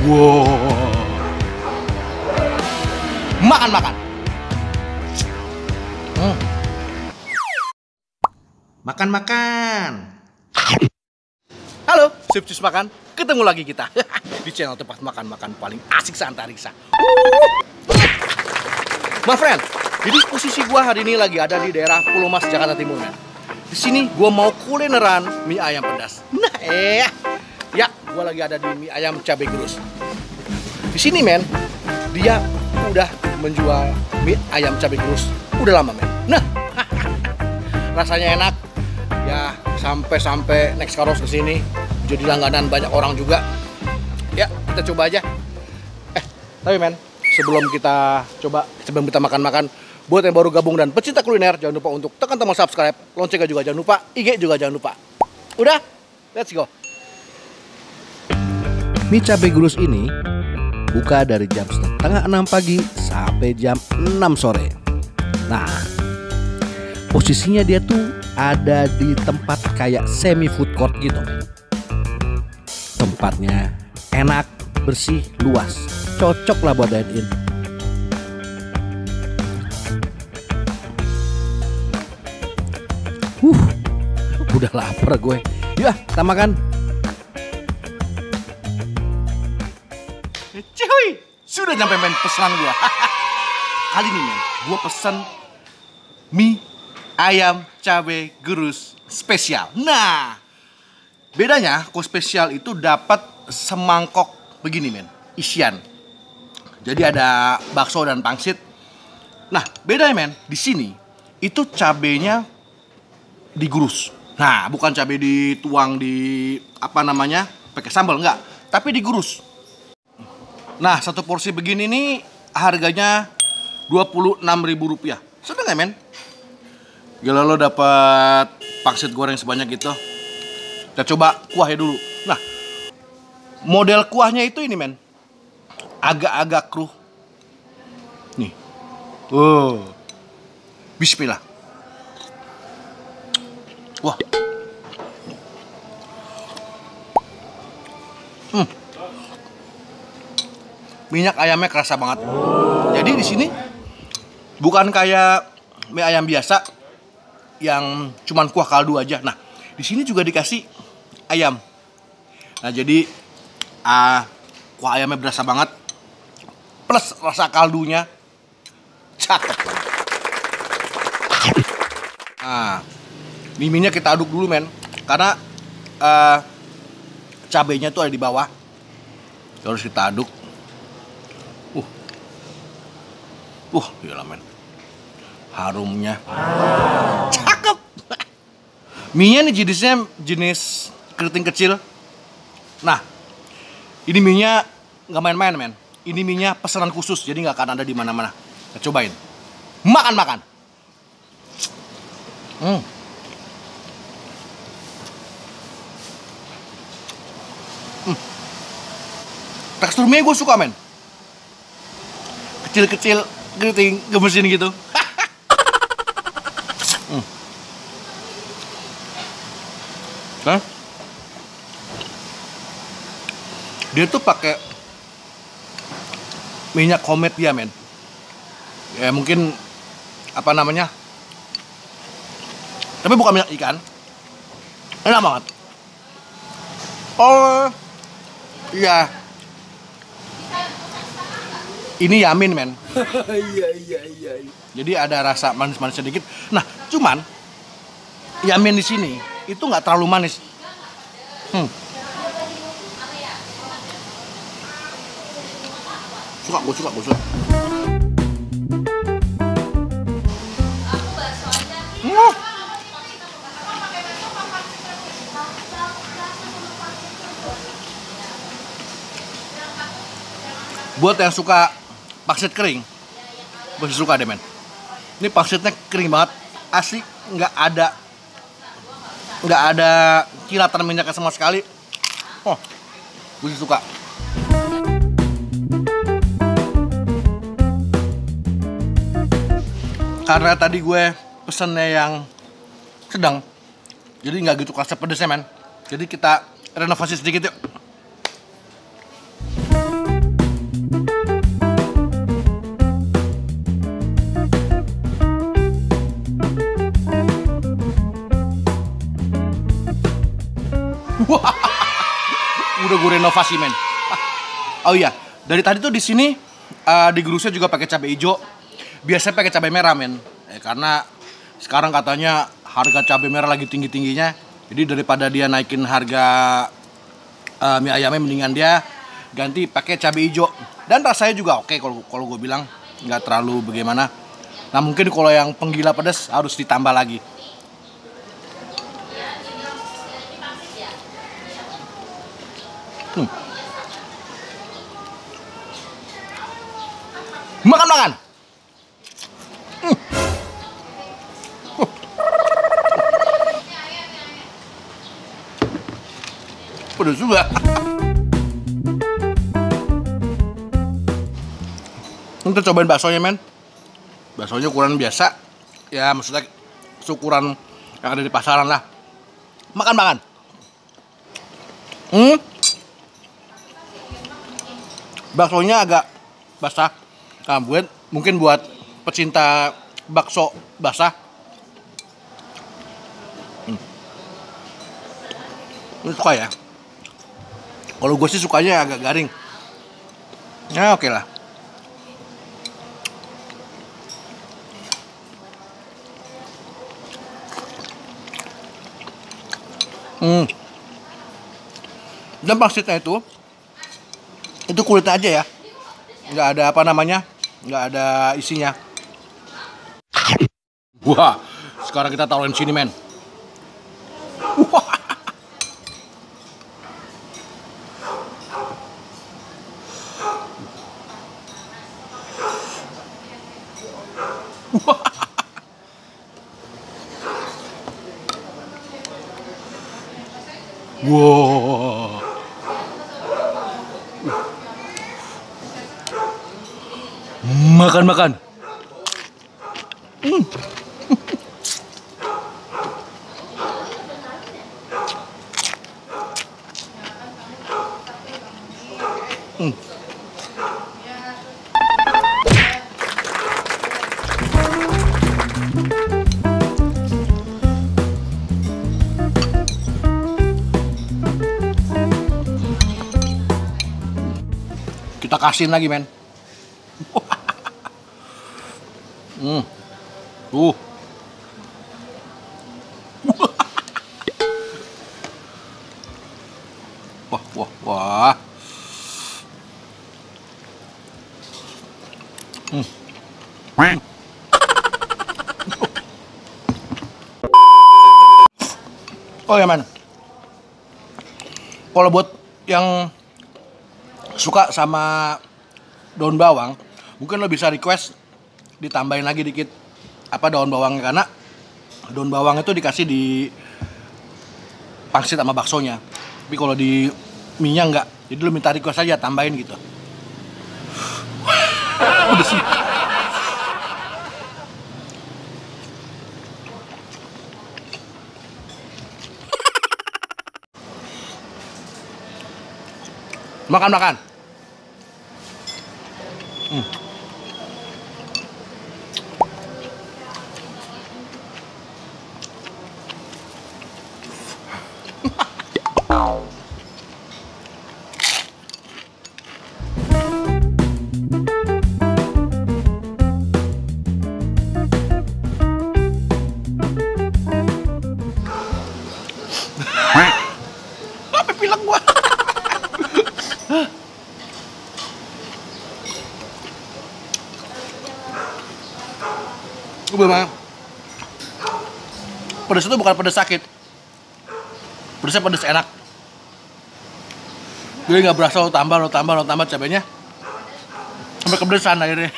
Wow. Makan. Makan. Halo, Sipcus Makan. Ketemu lagi kita di channel tempat makan paling asik seantariksa. My friend, jadi posisi gua hari ini lagi ada di daerah Pulau Mas, Jakarta Timur, men. Di sini gua mau kulineran mie ayam pedas. Nah, ya, gua lagi ada di mie ayam cabai gerus. Di sini, men, dia udah menjual mie ayam cabai gerus udah lama, men. Nah, rasanya enak. Ya, sampai next karos ke sini jadi langganan banyak orang juga. Ya, kita coba aja. Tapi men, sebelum kita makan-makan, buat yang baru gabung dan pecinta kuliner, jangan lupa untuk tekan tombol subscribe, loncengnya juga jangan lupa, IG juga jangan lupa. Udah, let's go. Mie cabai gerus ini buka dari jam setengah 6 pagi sampai jam 6 sore. Nah, posisinya dia tuh ada di tempat kayak semi food court gitu. Tempatnya enak, bersih, luas, cocok lah buat dine-in. Udah lapar gue. Yuk, kita makan. Cuy, sudah nyampe men pesanan gue. Kali ini men, gue pesen mie ayam cabai gerus spesial. Nah, bedanya kok spesial itu dapat semangkok begini men, isian. Jadi ada bakso dan pangsit. Nah, bedanya men, di sini itu cabenya digerus. Nah, bukan cabai dituang di pakai sambal enggak, tapi digerus. Nah, satu porsi begini nih harganya Rp26.000. Sedang nggak men? Gila, lo dapat pangsit goreng sebanyak itu. Kita coba kuahnya dulu. Nah, model kuahnya itu ini men, agak-agak kruh. Nih, Bismillah. Wah, minyak ayamnya kerasa banget. Jadi di sini bukan kayak mie ayam biasa yang cuman kuah kaldu aja. Nah, di sini juga dikasih ayam. Nah, jadi kuah ayamnya berasa banget plus rasa kaldunya cakep. Nah, mie-nya kita aduk dulu men, karena cabenya tuh ada di bawah. Terus kita aduk. Gila men, harumnya cakep. Mie-nya nih jenisnya jenis keriting kecil. Nah, ini mie-nya nggak main-main men. Ini mie-nya pesanan khusus, jadi nggak akan ada di mana-mana. Kita cobain. Makan. Tekstur mie gue suka men. Kecil-kecil, keriting, gemesin gitu. Dia tuh pakai minyak homemade dia men. Ya mungkin tapi bukan minyak ikan. Enak banget. Oh iya, ini yamin men. Iya. Jadi ada rasa manis-manis sedikit. Nah, cuman yamin di sini itu nggak terlalu manis. Gue suka. Buat yang suka pangsit kering, gue suka deh men. Ini pangsitnya kering banget, asli, nggak ada kilatan minyaknya sama sekali. Gue suka. Karena tadi gue pesennya yang sedang, jadi nggak gitu kerasa pedesnya men. Jadi kita renovasi sedikit yuk. Wah, udah gue renovasi men. Oh iya, dari tadi tuh di sini di gerusnya juga pakai cabai hijau. Biasanya pakai cabai merah men. Karena sekarang katanya harga cabai merah lagi tinggi-tingginya. Jadi daripada dia naikin harga mie ayamnya, mendingan dia ganti pakai cabai hijau. Dan rasanya juga oke kalau gue bilang, nggak terlalu bagaimana. Nah mungkin kalau yang penggila pedas harus ditambah lagi. Makan. Pedas juga. Kita cobain baksonya men. Baksonya ukuran biasa. Ya maksudnya ukuran yang ada di pasaran lah. Makan. Baksonya agak basah. Nah, mungkin buat pecinta bakso basah. Lu suka ya? Kalau gue sih sukanya agak garing. Ya oke lah. Dan pangsitnya itu kulitnya aja ya, nggak ada apa namanya, nggak ada isinya. Wah, sekarang kita taruhin sini men. Wah. Wow. Makan. Kita kasihin lagi men. Wah. Oh ya man. Kalau buat yang suka sama daun bawang, mungkin lo bisa request ditambahin lagi dikit daun bawangnya, karena daun bawang itu dikasih di pangsit sama baksonya. Tapi kalau di mie-nya enggak. Jadi lo minta request aja tambahin gitu. Udah sih. Makan. Apa bilang gua? Gue bilang, pedas itu bukan pedas sakit, pedasnya pedas enak. Jadi nggak berasa lo tambah cabenya sampai kepedesan akhirnya.